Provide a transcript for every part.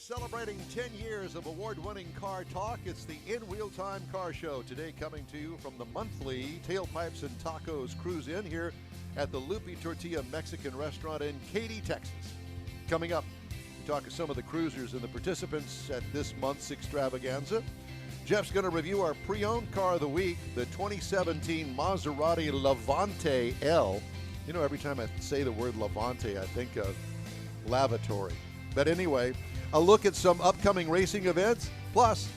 Celebrating 10 years of award-winning car talk, it's the In Wheel Time Car Show. Today coming to you from the monthly Tailpipes and Tacos Cruise-in here at the Lupe Tortilla Mexican restaurant in Katy, Texas. Coming up, we talk to some of the cruisers and the participants at this month's extravaganza. Jeff's going to review our pre-owned car of the week, the 2017 Maserati Levante L. You know, every time I say the word Levante, I think of lavatory. But anyway, a look at some upcoming racing events, plus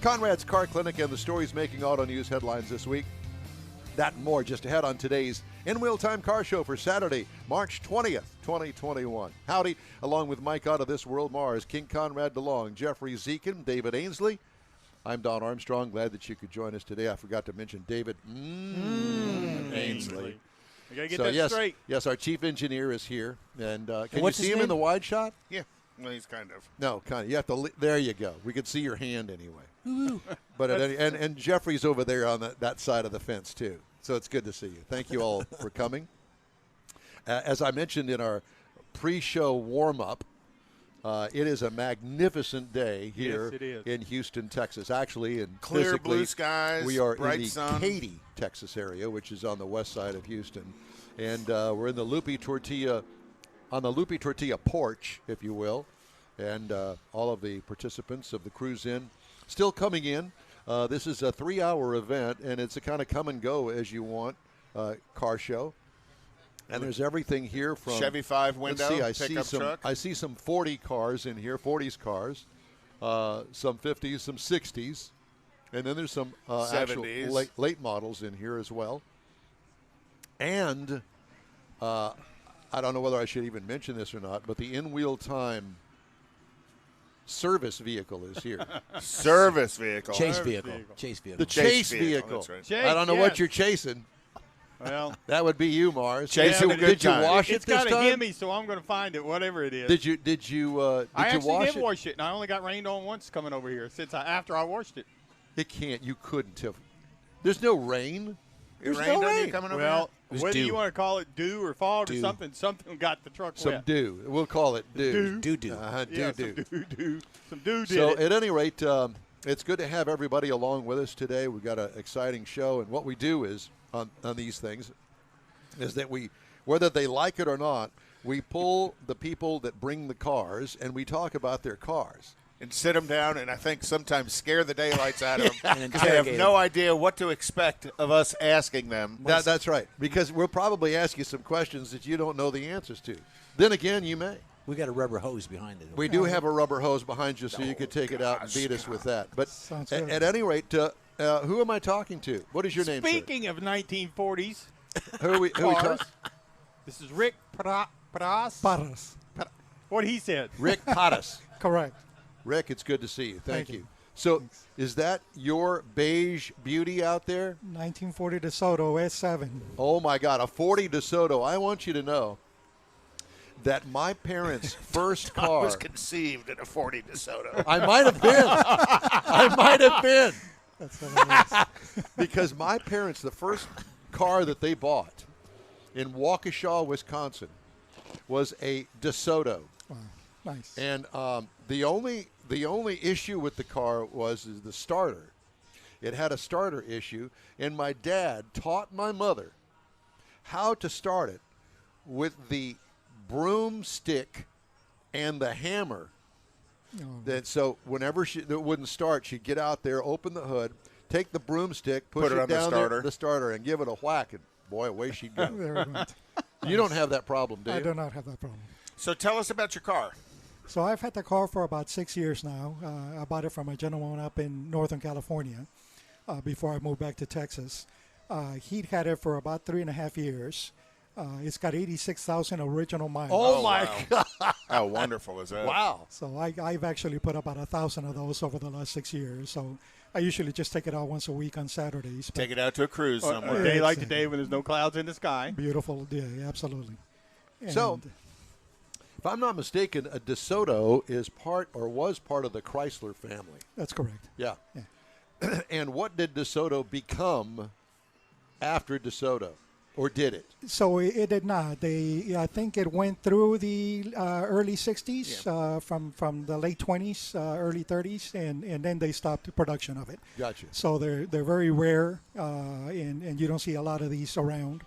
Conrad's Car Clinic and the stories making auto news headlines this week. That and more just ahead on today's In Wheel Time Car Show for Saturday, March 20th, 2021. Howdy, along with Mike out of this world, Mars, King Conrad DeLong, Jeffrey Zekin, David Ainsley. I'm Don Armstrong. Glad that you could join us today. I forgot to mention David Ainsley. You got to get that straight. Yes, our chief engineer is here. And can you see him in the wide shot? Yeah. Well, he's kind of. No, kind of. You have to. There you go. We could see your hand anyway. But and Jeffrey's over there on that side of the fence too. So it's good to see you. Thank you all for coming. As I mentioned in our pre-show warm-up, it is a magnificent day here in Houston, Texas. Actually, in clear blue skies. We are bright in the sun. Katy, Texas area, which is on the west side of Houston, and we're in the Lupe Tortilla. On the Lupe Tortilla porch, if you will, and all of the participants of the Cruise-in still coming in. This is a 3-hour event, and it's a kind of come and go as you want car show. And there's everything here from Chevy 5 window, pickup truck. I see some 40 cars in here, 40s cars, some 50s, some 60s, and then there's some actual late models in here as well. And I don't know whether I should even mention this or not, but the in-wheel time service vehicle is here. Service vehicle. Chase vehicle. The chase vehicle. That's I don't know what you're chasing. Well, that would be you, Mars. Chase it with Did you wash it it's this got time? a Hemi, so I'm going to find it, whatever it is. Did you I actually wash did wash it, and I only got rained on once coming over here after I washed it. It can't. You couldn't have. There's no rain. It rained on you coming over Well, here? whether you want to call it dew or fog or something got the truck Some wet. dew. We'll call it dew. Doo-doo. Yeah, Dew. some dew did So it. at any rate, it's good to have everybody along with us today. We've got an exciting show, and what we do is on these things is that we, whether they like it or not, we pull the people that bring the cars and we talk about their cars. And sit them down, and I think sometimes scare the daylights out of them And because they have interrogate no idea what to expect of us asking them. That's right, because we'll probably ask you some questions that you don't know the answers to. Then again, you may. We got a rubber hose behind it. We do have a rubber hose behind you, so you could take it out and beat us with that. But at any rate, who am I talking to? What is your name, sir? Speaking of 1940s Who are we cars, this is Rick Parras. Parras. What he said. Rick Parras. Correct. Rick, it's good to see you. Thank Thank you. you. So is that your beige beauty out there? 1940 DeSoto S7. Oh, my God, a 40 DeSoto. I want you to know that my parents' first I car. was conceived in a 40 DeSoto. I might have been. I might have been. That's what it is. Because my parents, the first car that they bought in Waukesha, Wisconsin, was a DeSoto. Wow. Nice. And the only issue with the car was the starter. It had a starter issue, and my dad taught my mother how to start it with the broomstick and the hammer. So whenever it wouldn't start, she'd get out there, open the hood, take the broomstick, push Put it it on the down starter. the starter, and give it a whack, and boy, away she'd go. There we went. You don't have that problem, do you? I do not have that problem. So tell us about your car. So I've had the car for about 6 years now. I bought it from a gentleman up in Northern California before I moved back to Texas. He'd had it for about 3.5 years. It's got 86,000 original miles. Oh, my God. How wonderful is that? Wow. So I've actually put about 1,000 of those over the last 6 years. So I usually just take it out once a week on Saturdays. Take it out to a cruise A somewhere. day like today when there's no clouds in the sky. Beautiful day, absolutely. So, And if I'm not mistaken, a DeSoto is was part of the Chrysler family. that's correct. Yeah. Yeah. And what did DeSoto become after DeSoto? Or did it? So it did not. I think it went through the early 60s, from the late 20s, early 30s, and then they stopped production of it. Gotcha. So they're very rare, and you don't see a lot of these around.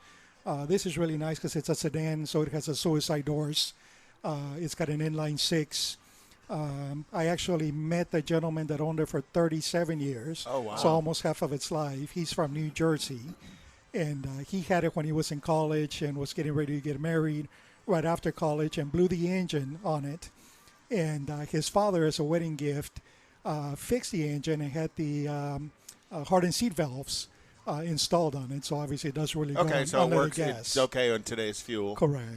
This is really nice because it's a sedan, so it has a suicide doors. It's got an inline six. I actually met the gentleman that owned it for 37 years. Oh, wow. So almost half of its life. He's from New Jersey. And he had it when he was in college and was getting ready to get married right after college and blew the engine on it. And his father, as a wedding gift, fixed the engine and had the hardened seat valves installed on it. So obviously it does really Okay, good so it under works. the gas. It's okay on today's fuel. Correct.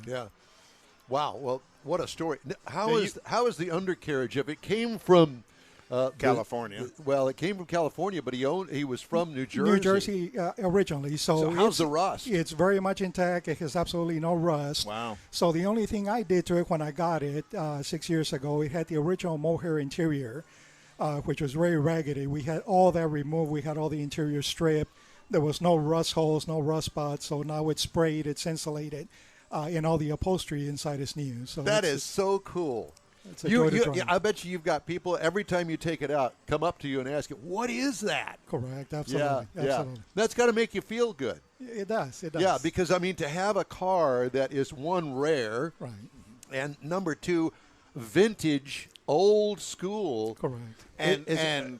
Yeah. Wow. Well, what a story. How So is the undercarriage of it? Came from California. It came from California, but he was from New Jersey. New Jersey originally. So how's the rust? It's very much intact. It has absolutely no rust. Wow. So the only thing I did to it when I got it 6 years ago, it had the original mohair interior, which was very raggedy. We had all that removed. We had all the interior stripped. There was no rust holes, no rust spots. So now it's sprayed, it's insulated, and all the upholstery inside is new. So That is so cool. It's a joy to drive. I bet you've got people every time you take it out come up to you and ask you, "What is that?" Correct. Absolutely. Yeah. Absolutely. That's got to make you feel good. It does. It does. Yeah, because I mean, to have a car that is one rare, Right. and number two, vintage, old school, Correct. And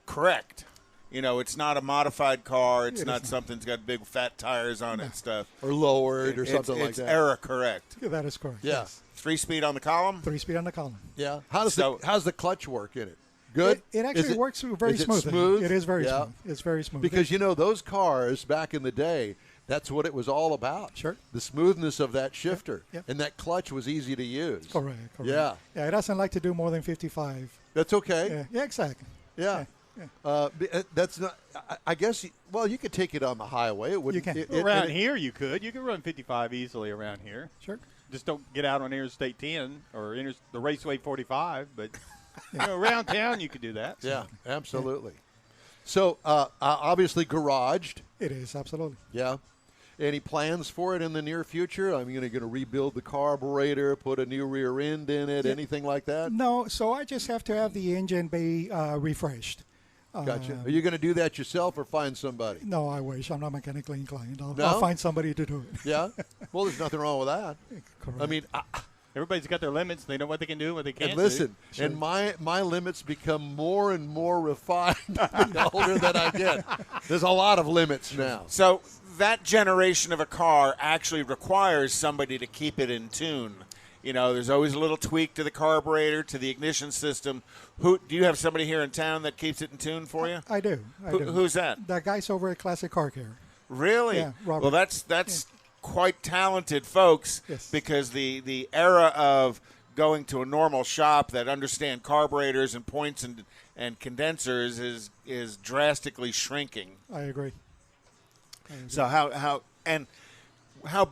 correct. You know, it's not a modified car. It's It not is something that's got big fat tires on it and stuff. or lowered or something like it's that. era correct. Yeah, that is correct. Yeah. Yes. 3-speed on the column. 3-speed on the column. Yeah. How's So- the clutch work in it? Good. It actually works very is it smoothly. smooth? It is very Yeah. smooth. It's very smooth. Because those cars back in the day, that's what it was all about. Sure. The smoothness of that shifter. Yep. And that clutch was easy to use. Correct. Yeah. Yeah, it doesn't like to do more than 55. That's okay. Yeah, exactly. Yeah. That's not. I guess. You could take it on the highway. It would. You can. Around here, you could run 55 easily around here. Sure. Just don't get out on Interstate 10 or the Raceway 45, but around town you could do that. Yeah, absolutely. So obviously garaged. It is, absolutely. Yeah. Any plans for it in the near future? I'm going to rebuild the carburetor, put a new rear end in it, anything like that? No, so I just have to have the engine bay refreshed. Gotcha. Are you going to do that yourself or find somebody? No, I wish. I'm not mechanically inclined. No? I'll find somebody to do it. Yeah? Well, there's nothing wrong with that. Correct. I mean, Everybody's got their limits. They know what they can do, what they can't and listen, do. and my limits become more and more refined the older that I get. There's a lot of limits now. So that generation of a car actually requires somebody to keep it in tune. You know, there's always a little tweak to the carburetor, to the ignition system. Do you have somebody here in town that keeps it in tune for you? I do. Who's that? That guy's over at Classic Car Care. Really? Yeah, Robert. Well, that's quite talented folks. Yes. Because the era of going to a normal shop that understand carburetors and points and condensers is drastically shrinking. I agree. So how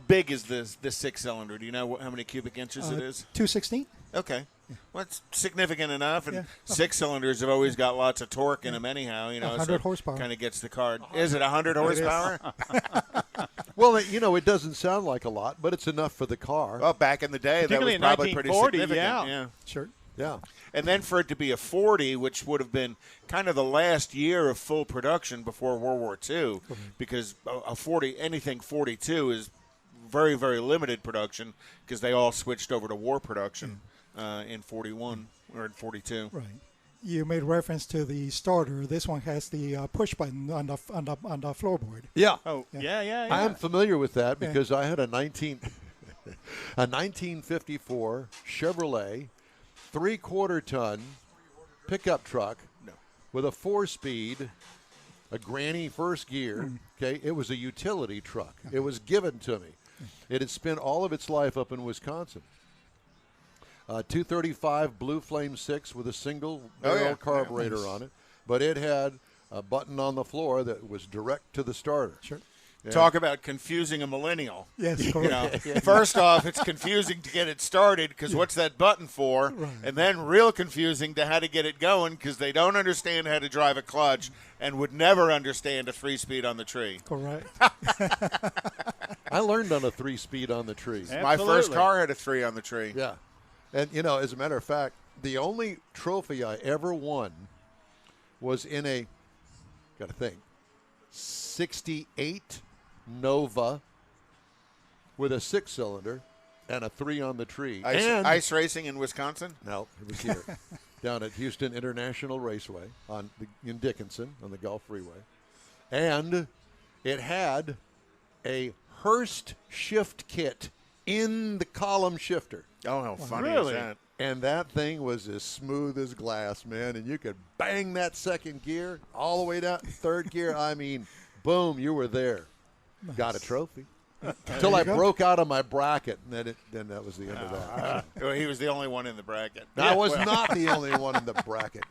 big is this 6-cylinder? Do you know how many cubic inches it is? 216? Okay. Well, it's significant enough, and Yeah. 6-cylinders have always got lots of torque in them anyhow. 100 horsepower. Kind of gets the car. Is it 100 horsepower? Well, it doesn't sound like a lot, but it's enough for the car. Well, back in the day, that was Particularly in probably pretty 1940, significant. yeah. Sure. Yeah. And then for it to be a 40, which would have been kind of the last year of full production before World War II, because a 40, anything 42 is very, very limited production because they all switched over to war production in 41 or in 42. Right. You made reference to the starter. This one has the push button on the floorboard. Yeah. Oh, yeah. I am familiar with that because I had a 1954 Chevrolet 3/4 ton pickup truck with a 4-speed, a granny first gear. Okay, it was a utility truck. It was given to me. It had spent all of its life up in Wisconsin. 235 Blue Flame 6 with a single barrel carburetor on it, but it had a button on the floor that was direct to the starter. Sure. Talk about confusing a millennial. Yes, You correct. know, first off, it's confusing to get it started because what's that button for? Right. And then real confusing to how to get it going because they don't understand how to drive a clutch and would never understand a 3-speed on the tree. Correct. I learned on a 3-speed on the tree. My first car had a 3 on the tree. Yeah. And, you know, as a matter of fact, the only trophy I ever won was in a, got to think, 68 Nova with a 6-cylinder and a 3 on the tree. Ice racing in Wisconsin? No, it was here. Down at Houston International Raceway in Dickinson on the Gulf Freeway. And it had a Hurst shift kit in the column shifter. Oh, how funny Really? is that? And that thing was as smooth as glass, man. And you could bang that second gear all the way down to third gear. I mean, boom, you were there. Nice. Got a trophy. Until I broke out of my bracket, and then that was the end of that. Well, he was the only one in the bracket. I was not the only one in the bracket.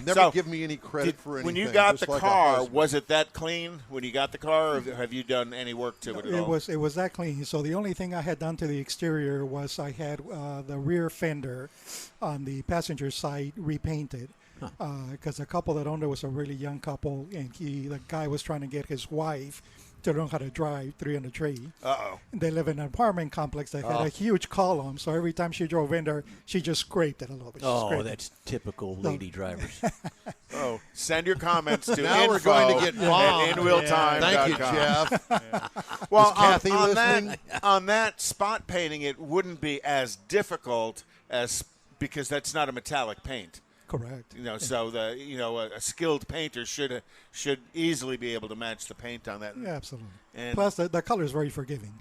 Never So, give me any credit for anything. When you got just the like a car, husband. was it that clean when you got the car, or have you done any work to it at all? It was that clean. So the only thing I had done to the exterior was I had the rear fender on the passenger side repainted. Because the couple that owned it was a really young couple, and the guy was trying to get his wife to learn how to drive 3 on the tree. Uh-oh. They live in an apartment complex that had a huge column, so every time she drove in there, she just scraped it a little bit. She Oh, scraped it. that's typical lady drivers. Oh, send your comments to Now info we're going to get bombed. at inwheeltime.com. Thank you, Jeff. Well, Is Kathy listening? on that spot painting, it wouldn't be as difficult as because that's not a metallic paint. Correct. You know, so a skilled painter should easily be able to match the paint on that. Yeah, absolutely. And Plus, the color is very forgiving.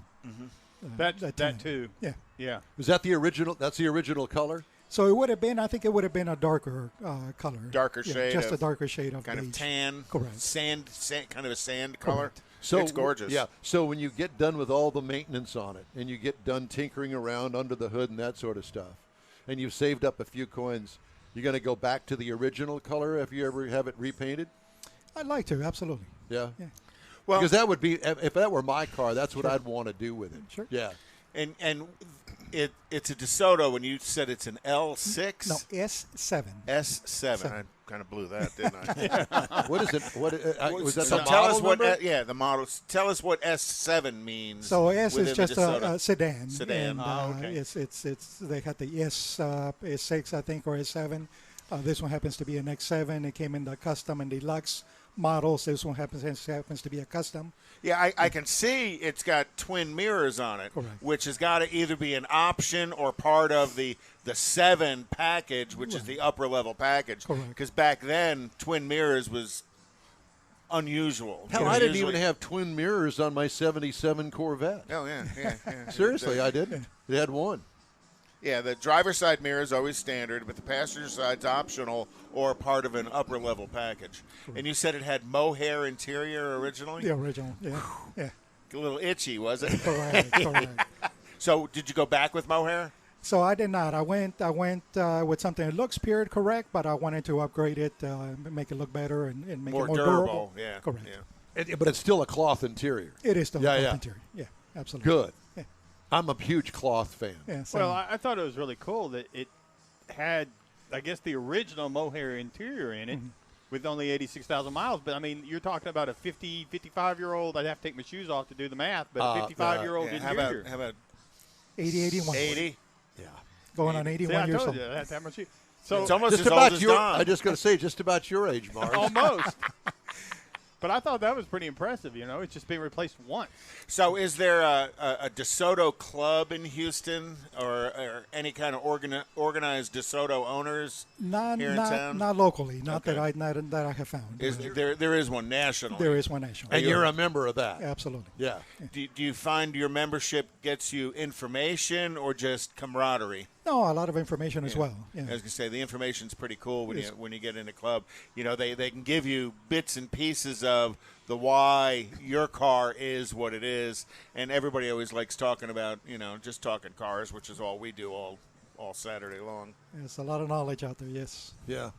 That tan. too. Yeah. Yeah. Was that the original? That's the original color? So it would have been, I think it would have been a darker color. Darker shade Just of- a darker shade of kind of beige. tan, Correct. sand, kind of a sand color. Correct. So it's gorgeous. Yeah. So when you get done with all the maintenance on it, and you get done tinkering around under the hood and that sort of stuff, and you've saved up a few coins, you're going to go back to the original color if you ever have it repainted? I'd like to, absolutely. Yeah. Yeah. Well, Because that would be, if that were my car, that's what I'd want to do with it. Sure. Yeah. and it's a DeSoto, and you said it's an L6? No, S7. S7. Seven. I kind of blew that, didn't I? What is it? Was that So the tell model us what, number? the model. Tell us what S7 means. So S within is the just DeSoto. a sedan. Sedan. And, Okay. It's they had the S6, I think, or S7. This one happens to be an X7. It came in the custom and deluxe models. This one happens to be a custom. Yeah, I can see it's got twin mirrors on it, Correct. which has got to either be an option or part of the 7 package, which is the upper level package. Correct. Because back then, twin mirrors was unusual. Hell, I didn't even have twin mirrors on my 77 Corvette. Oh, yeah. Seriously, I didn't. It had one. Yeah, the driver's side mirror is always standard, but the passenger side's optional or part of an upper level package. And you said it had mohair interior originally? The original, yeah. Yeah. A little itchy, was it? Correct. So did you go back with mohair? So I did not. I went with something that looks period correct, but I wanted to upgrade it, make it look better, and make More it more durable, yeah. Correct. Yeah. But it's still a cloth interior. It is still Yeah, a yeah. interior. Yeah, absolutely. Good. Yeah. I'm a huge cloth fan. Yeah, so Well, I thought it was really cool that it had, I guess, the original mohair interior in it with only 86,000 miles. But, I mean, you're talking about a 50, 55-year-old. I'd have to take my shoes off to do the math, but a 55-year-old Yeah, interior. how about 81. 80? Yeah. Going on See, 81 I years told old. you, I have to have my shoes. So It's almost Just as old about as your. Don. I just got to say, just about your age, Mark. almost. But I thought that was pretty impressive, It's just being replaced once. So is there a DeSoto club in Houston or any kind of organized DeSoto owners Not here in town? not locally. Not Okay. that I have found. Is there is one nationally. There is one national. And you're a member of that. Absolutely. Yeah. Do you find your membership gets you information or just camaraderie? No, a lot of information as well. Yeah. I was gonna say the information's pretty cool when Yes. you get in a club. They can give you bits and pieces of the why your car is what it is, and everybody always likes talking about just talking cars, which is all we do all Saturday long. There's a lot of knowledge out there. Yes, Yeah.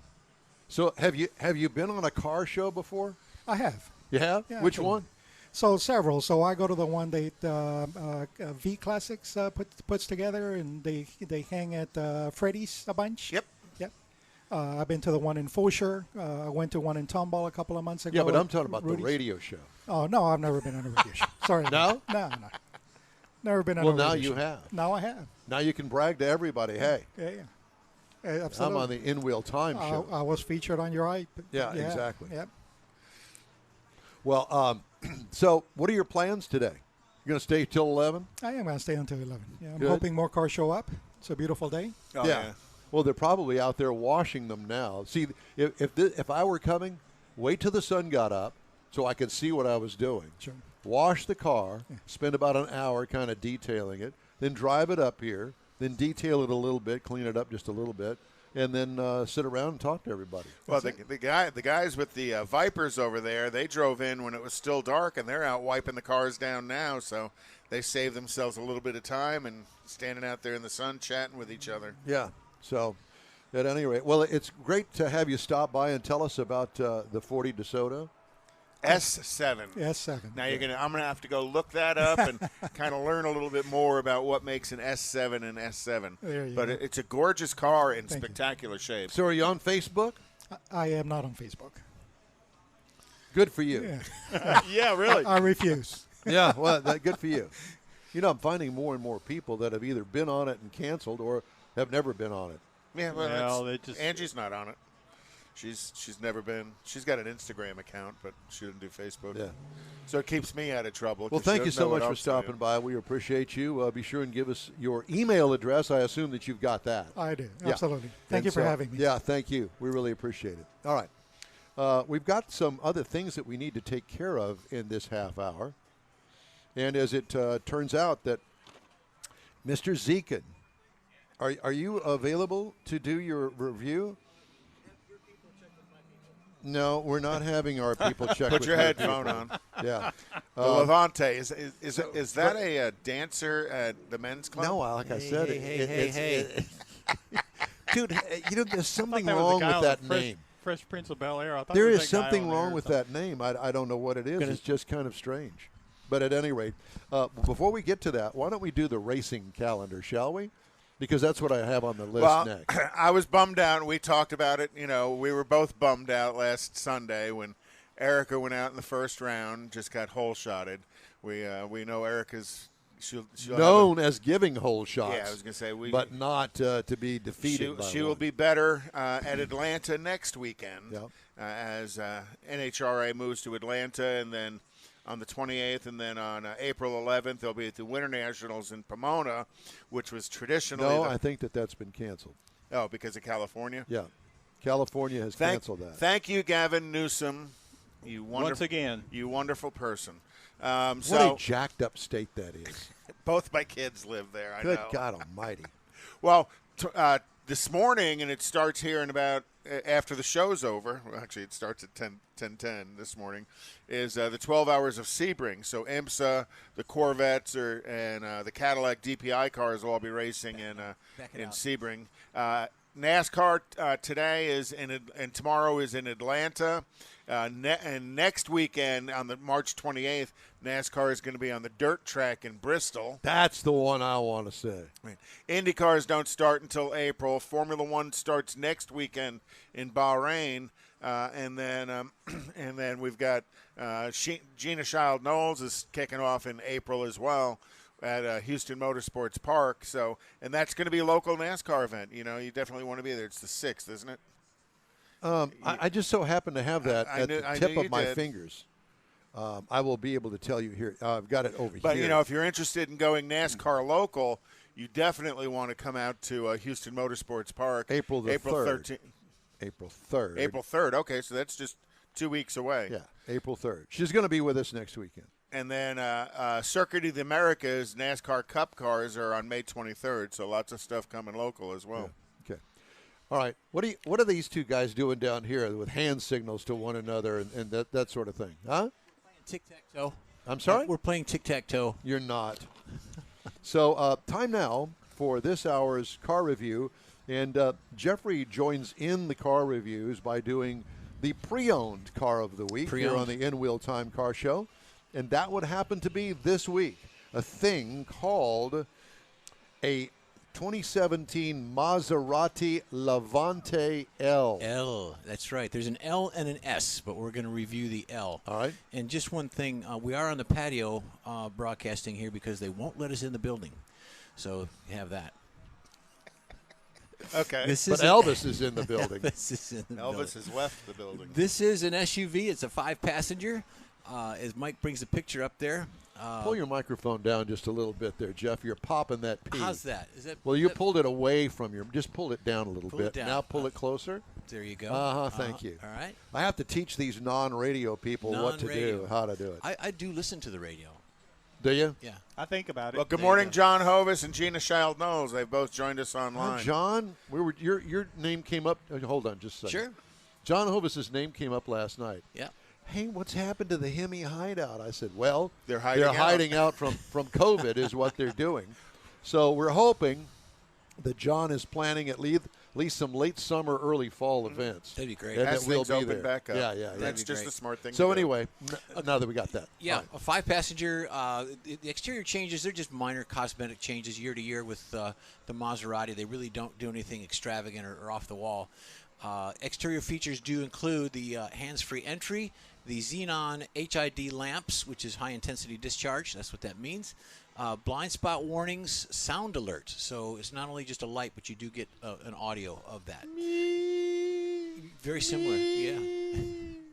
So have you been on a car show before? I have. You have? Yeah, Which absolutely. one? So several. So I go to the one that V Classics puts together, and they hang at Freddy's a bunch. Yep. Yep. I've been to the one in Fulshire. I went to one in Tomball a couple of months ago. Yeah, but I'm talking about Rudy's. the radio show. Oh, no, I've never been on a radio show. Sorry. No? No. Never been on Well, a now radio you show. have. Now I have. Now you can brag to everybody. Hey, Yeah. I'm Absolutely. on the In-Wheel Time show. I was featured on your iPad. Yeah, exactly. Yep. Well, so what are your plans today? You're going to stay till 11? I am going to stay until 11. Yeah, I'm Good. hoping more cars show up. It's a beautiful day. Oh, yeah. Well, they're probably out there washing them now. See, if I were coming, wait till the sun got up so I could see what I was doing. Sure. Wash the car, spend about an hour kind of detailing it, then drive it up here, then detail it a little bit, clean it up just a little bit, and then sit around and talk to everybody. Well, the guys with the Vipers over there, they drove in when it was still dark, and they're out wiping the cars down now. So they save themselves a little bit of time and standing out there in the sun chatting with each other. Yeah. So, at any rate, well, it's great to have you stop by and tell us about the 40 Desoto. S7. S7. Now I'm gonna have to go look that up and kind of learn a little bit more about what makes an S7 an S7. There you but go. it's a gorgeous car in Thank you. spectacular shape. So, are you on Facebook? I am not on Facebook. Good for you. Yeah. Yeah, really. I refuse. Yeah, well, good for you. You know, I'm finding more and more people that have either been on it and canceled or have never been on it. Yeah, well, Well, they just- Angie's not on it. She's never been. She's got an Instagram account, but she doesn't do Facebook. Yeah. So it keeps me out of trouble. Well, 'cause she thank you doesn't so know what much for else to do. stopping by. We appreciate you. Be sure and give us your email address. I assume that you've got that. I do. Yeah. Absolutely. Thank And you for so- having me. Yeah, thank you. We really appreciate it. All right. We've got some other things that we need to take care of in this half hour. And as it turns out that Mr. Zekin, are you available to do your review? No, we're not having our people check. Put with your your headphone people. on. Yeah. The Levante is that a dancer at the men's club? No, like I said, hey. dude, you know, there's something That was the wrong guy with on that the name. Fresh Prince of Bel-Air. I thought There it was is that guy something on there wrong or with something. that name. I don't know what it is. It's just kind of strange. But at any rate, before we get to that, why don't we do the racing calendar, shall we? Because that's what I have on the list Well, next. I was bummed out. We talked about it. You know, we were both bummed out last Sunday when Erica went out in the first round, just got hole shotted. We know Erica's she'll Known as giving hole shots. Yeah, I was gonna say but not to be defeated. by she will one. be better at Atlanta next weekend Yep. as NHRA moves to Atlanta, and then on the 28th, and then on April 11th, they'll be at the Winter Nationals in Pomona, which was traditionally No, I think that's been canceled. because of California. Yeah, California has canceled that. Thank you, Gavin Newsom. You Once again. you wonderful person. What So a jacked up state that is. both my kids live there. I Good know. God Almighty. Well, this morning, and it starts here in about after the show's over. Well, actually, it starts at 10:10 this morning. Is the 12 hours of Sebring? So IMSA, the Corvettes, and the Cadillac DPI cars will all be racing in Sebring. NASCAR today is and tomorrow is in Atlanta. And next weekend, on the March 28th, NASCAR is going to be on the dirt track in Bristol. That's the one I want to say. Indy cars don't start until April. Formula One starts next weekend in Bahrain, and then we've got Gina Child Knowles is kicking off in April as well at Houston Motorsports Park. So, and that's going to be a local NASCAR event. You know, you definitely want to be there. It's the 6th, isn't it? I just so happen to have that I at knew- the I tip knew of you my did. fingers. I will be able to tell you here. I've got it over But here. you know, if you're interested in going NASCAR local, you definitely want to come out to Houston Motorsports Park. April the 3rd. 13th. April 3rd. April 3rd. Okay, so that's just 2 weeks away. Yeah, April 3rd. She's going to be with us next weekend. And then Circuit of the Americas NASCAR Cup cars are on May 23rd, so lots of stuff coming local as well. Yeah. Okay. All right. What are these two guys doing down here with hand signals to one another and that sort of thing? Huh? Tic-tac-toe. I'm sorry? We're playing tic-tac-toe. You're not. So time now for this hour's car review. And Jeffrey joins in the car reviews by doing the pre-owned car of the week here on the In Wheel Time Car Show. and that would happen to be this week, a thing called a 2017 Maserati Levante L. L. That's right. There's an L and an S, but we're going to review the L. All right. And just one thing, we are on the patio broadcasting here because they won't let us in the building. So you have that. Okay. But Elvis is in the building. Elvis has left the building. This is an SUV. It's a 5-passenger. As Mike brings the picture up there. Pull your microphone down just a little bit there, Jeff. You're popping that P. How's that? Is that? Well, you pulled it away from your. Just pull it down a little Pull bit. it down. Now pull it closer. There you go. Thank you. All right. I have to teach these non-radio people what to Non-radio. do, how to do it. I do listen to the radio. Do you? Yeah. I think about it. Well, good There you morning, go. John Hovis and Gina Child Knowles. They've both joined us online. John, your name came up. Hold on, just a second. Sure. John Hovis's name came up last night. Yeah. Hey, what's happened to the Hemi hideout? I said, well, They're hiding out from COVID is what they're doing. So we're hoping that John is planning at least some late summer, early fall events. That'd be great. And As that we'll things be open there. back up. Yeah. That's be just great. a smart thing So to do. anyway, now that we got that. Yeah, All right. a 5-passenger. The exterior changes, they're just minor cosmetic changes year to year with the Maserati. They really don't do anything extravagant or off the wall. Exterior features do include the hands-free entry, the xenon HID lamps, which is high-intensity discharge. That's what that means. Blind spot warnings, sound alert. So it's not only just a light, but you do get an audio of that. Very similar, yeah.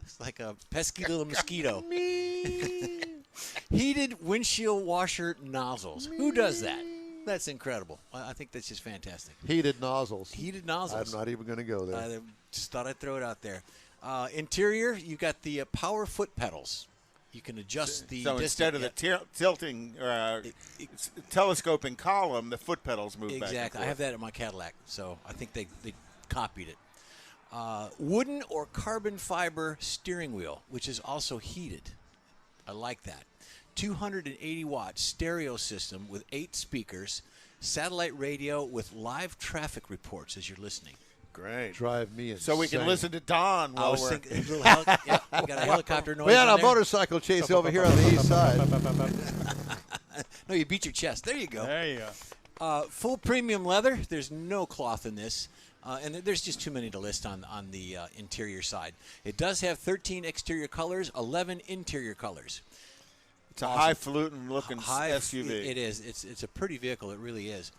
It's like a pesky little mosquito. Heated windshield washer nozzles. Who does that? That's incredible. I think that's just fantastic. Heated nozzles. Heated nozzles. I'm not even going to go there. I just thought I'd throw it out there. Interior, you got the power foot pedals. You can adjust the So distance. instead of the tilting, telescoping column, the foot pedals move back and Exactly. I forth. have that in my Cadillac, so I think they copied it. Wooden or carbon fiber steering wheel, which is also heated. I like that. 280-watt stereo system with 8 speakers, satellite radio with live traffic reports as you're listening. Great. Drive me insane. So we can listen to Don I while was we're... thinking, we got a helicopter noise. We had in a there. motorcycle chase over here on the east side. No, you beat your chest. There you go. There you go. Full premium leather. There's no cloth in this. And there's just too many to list on the interior side. It does have 13 exterior colors, 11 interior colors. It's a highfalutin looking High- SUV. It is. It's a pretty vehicle. It really is.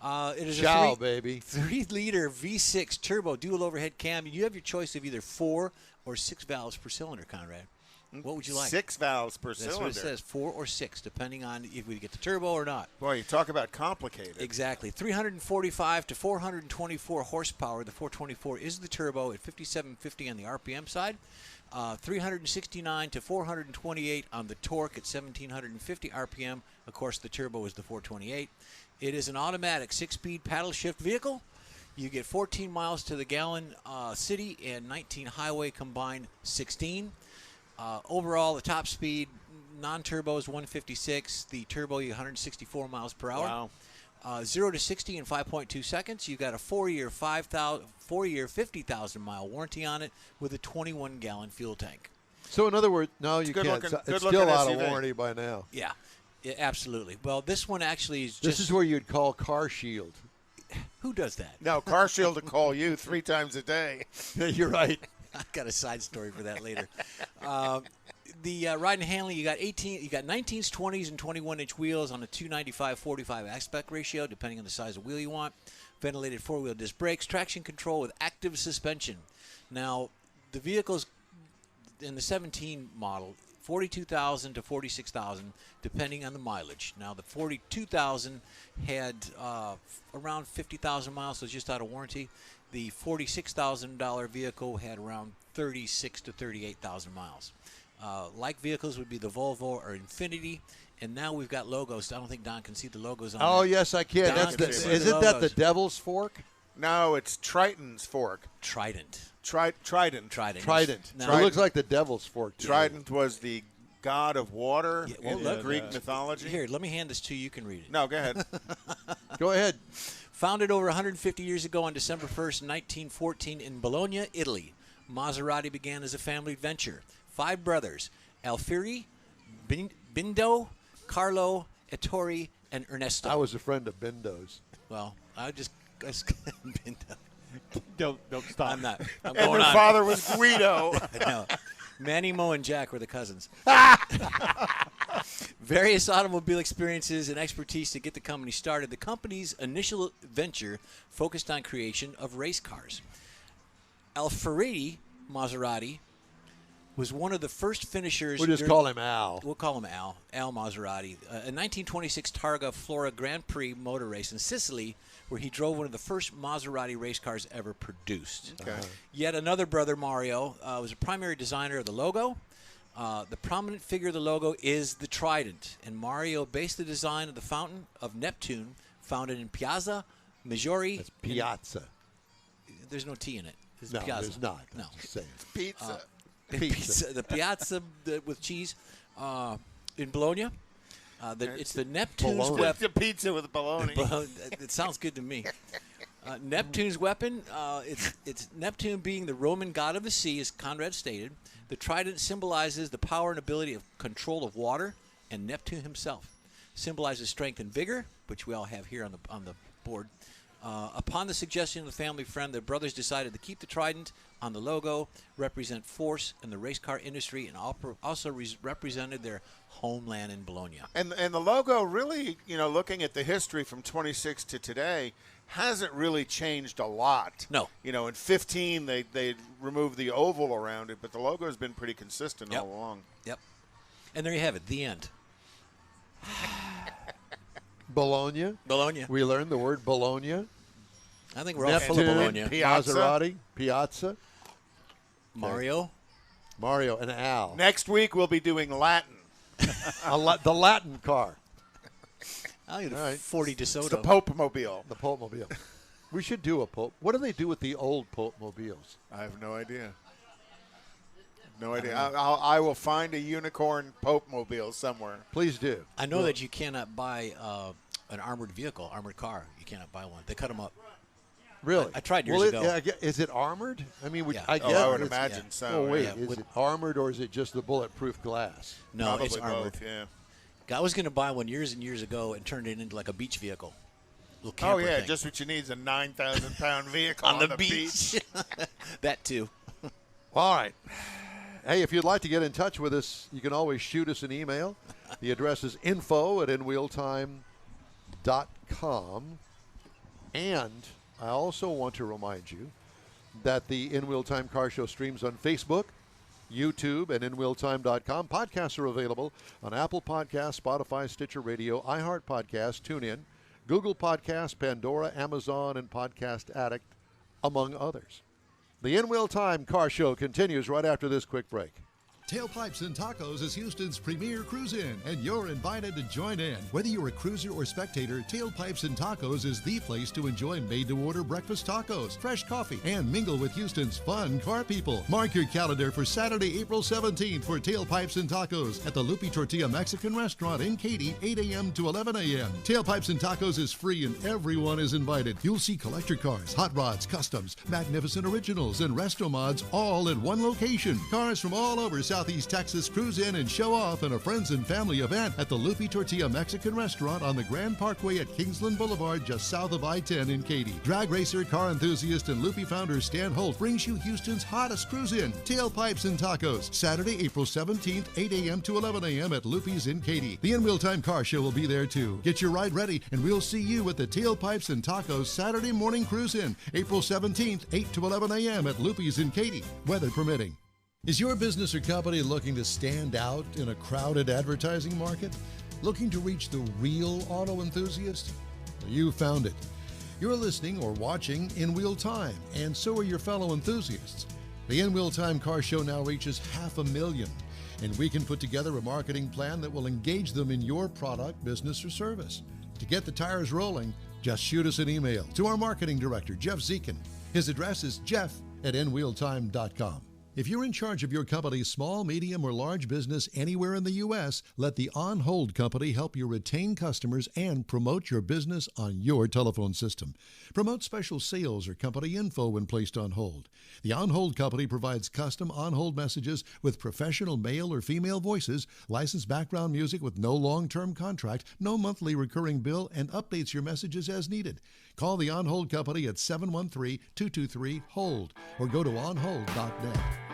It is Ciao, a baby. 3-liter V6 turbo dual overhead cam. You have your choice of either 4 or 6 valves per cylinder, Conrad. What would you like? 6 valves per That's cylinder. what it says, 4 or 6, depending on if we get the turbo or not. Boy, you talk about complicated. Exactly. 345 to 424 horsepower. The 424 is the turbo at 5750 on the RPM side. 369 to 428 on the torque at 1750 RPM. Of course, the turbo is the 428. It is an automatic 6-speed paddle shift vehicle. You get 14 miles to the gallon city and 19 highway combined 16. Overall, the top speed, non-turbo is 156. The turbo, you 164 miles per hour. Wow. 0 to 60 in 5.2 seconds. You got a 4-year 50,000-mile warranty on it with a 21-gallon fuel tank. So in other words, no, you good can't. looking- It's good looking still out of SUV. warranty by now. Yeah, absolutely. Well, this one actually is just. This is where you'd call Car Shield. Who does that? No, Car Shield to call you 3 times a day. You're right. I've got a side story for that later. The ride and handling, you got 19s, 20s, and 21-inch wheels on a 295/45 aspect ratio, depending on the size of wheel you want. Ventilated 4-wheel disc brakes, traction control with active suspension. Now, the vehicles in the 17 model, 42,000 to 46,000, depending on the mileage. Now, the 42,000 had around 50,000 miles, so it's just out of warranty. The $46,000 vehicle had around 36 to 38,000 miles. Like vehicles would be the Volvo or Infiniti, and now we've got logos. I don't think Don can see the logos on Oh there. yes, I can. Don That's can the. see Isn't that the logos. Devil's Fork? No, it's Triton's fork. Trident. Trident. Trident. Now- It looks like the Devil's Fork. to me. Trident was the god of water Yeah, well, in look, Greek mythology. Here, let me hand this to you. You can read it. No, go ahead. Go ahead. Founded over 150 years ago on December 1st, 1914 in Bologna, Italy, Maserati began as a family venture. 5 brothers, Alfieri, Bindo, Carlo, Ettore, and Ernesto. I was a friend of Bendo's. Well, I just Bindo. Don't stop. I'm not. I'm And going their on. father was Guido. No. Manny, Mo, and Jack were the cousins. Various automobile experiences and expertise to get the company started. The company's initial venture focused on creation of race cars. Alfieri Maserati was one of the first finishers. We'll just call him Al. We'll call him Al. Al Maserati. A 1926 Targa Flora Grand Prix motor race in Sicily, where he drove one of the first Maserati race cars ever produced. Okay. Yet another brother, Mario, was a primary designer of the logo. The prominent figure of the logo is the trident, and Mario based the design of the fountain of Neptune, founded in Piazza Maggiore. That's Piazza. There's no T in it. It's No, Piazza. there's not. No. Just saying. Pizza. Pizza. The Piazza with cheese in Bologna. It's the Neptune's Bologna. It's weapon. a pizza with bologna. It sounds good to me. Neptune's weapon. It's Neptune being the Roman god of the sea, as Conrad stated. The trident symbolizes the power and ability of control of water, and Neptune himself symbolizes strength and vigor, which we all have here on the board. Upon the suggestion of the family friend, the brothers decided to keep the trident on the logo, represent force in the race car industry, and also represented their homeland in Bologna. And the logo really, looking at the history from 26 to today, hasn't really changed a lot. No. In 15 they removed the oval around it, but the logo has been pretty consistent Yep. all along. Yep. And there you have it, the end. Bologna. Bologna. We learned the word Bologna. I think we're all full of Neptune, Bologna. Piazza. Maserati, Piazza, Mario. Mario, and Al. Next week we'll be doing Latin. The Latin car. I'll get a All right. 40 It's DeSoto. the Pope Mobile. The Pope Mobile. We should do a Pope. What do they do with the old Pope Mobiles? I have no idea. No idea. I will find a unicorn Pope Mobile somewhere. Please do. I know that you cannot buy an armored vehicle, armored car. You cannot buy one. They cut them up. Really? I tried years ago. Is it armored? I mean, Yeah. I Oh, guess I would it's- imagine so. Oh, wait. Yeah, Is with- it armored or is it just the bulletproof glass? No, Probably it's armored. both, yeah. I was going to buy one years and years ago and turned it into like a beach vehicle. Little Oh, camper yeah, thing. just what you need is a 9,000-pound vehicle on the beach. That too. All right. Hey, if you'd like to get in touch with us, you can always shoot us an email. The address is info@inwheeltime.com. And I also want to remind you that the In Wheel Time Car Show streams on Facebook, YouTube, and InWheelTime.com. Podcasts are available on Apple Podcasts, Spotify, Stitcher Radio, iHeart Podcasts, TuneIn, Google Podcasts, Pandora, Amazon, and Podcast Addict, among others. The In Wheel Time Car Show continues right after this quick break. Tailpipes and Tacos is Houston's premier cruise-in, and you're invited to join in. Whether you're a cruiser or spectator, Tailpipes and Tacos is the place to enjoy made-to-order breakfast tacos, fresh coffee, and mingle with Houston's fun car people. Mark your calendar for Saturday, April 17th for Tailpipes and Tacos at the Lupe Tortilla Mexican Restaurant in Katy, 8 a.m. to 11 a.m. Tailpipes and Tacos is free and everyone is invited. You'll see collector cars, hot rods, customs, magnificent originals, and resto mods all in one location. Cars from all over Southeast Texas cruise in and show off in a friends and family event at the Lupe Tortilla Mexican Restaurant on the Grand Parkway at Kingsland Boulevard, just south of I-10 in Katy. Drag racer, car enthusiast, and Lupe founder Stan Holt brings you Houston's hottest cruise-in, Tailpipes and Tacos, Saturday, April 17th, 8 a.m. to 11 a.m. at Lupe's in Katy. The In Wheel Time Car Show will be there too. Get your ride ready, and we'll see you at the Tailpipes and Tacos Saturday morning cruise-in, April 17th, 8 to 11 a.m. at Lupe's in Katy, weather permitting. Is your business or company looking to stand out in a crowded advertising market? Looking to reach the real auto enthusiast? Well, you found it. You're listening or watching In Wheel Time, and so are your fellow enthusiasts. The In Wheel Time Car Show now reaches 500,000, and we can put together a marketing plan that will engage them in your product, business, or service. To get the tires rolling, just shoot us an email to our marketing director, Jeff Zekin. His address is jeff@inwheeltime.com. If you're in charge of your company's small, medium, or large business anywhere in the U.S., let the On Hold Company help you retain customers and promote your business on your telephone system. Promote special sales or company info when placed on hold. The On Hold Company provides custom on-hold messages with professional male or female voices, licensed background music with no long-term contract, no monthly recurring bill, and updates your messages as needed. Call the On Hold Company at 713-223-HOLD or go to onhold.net.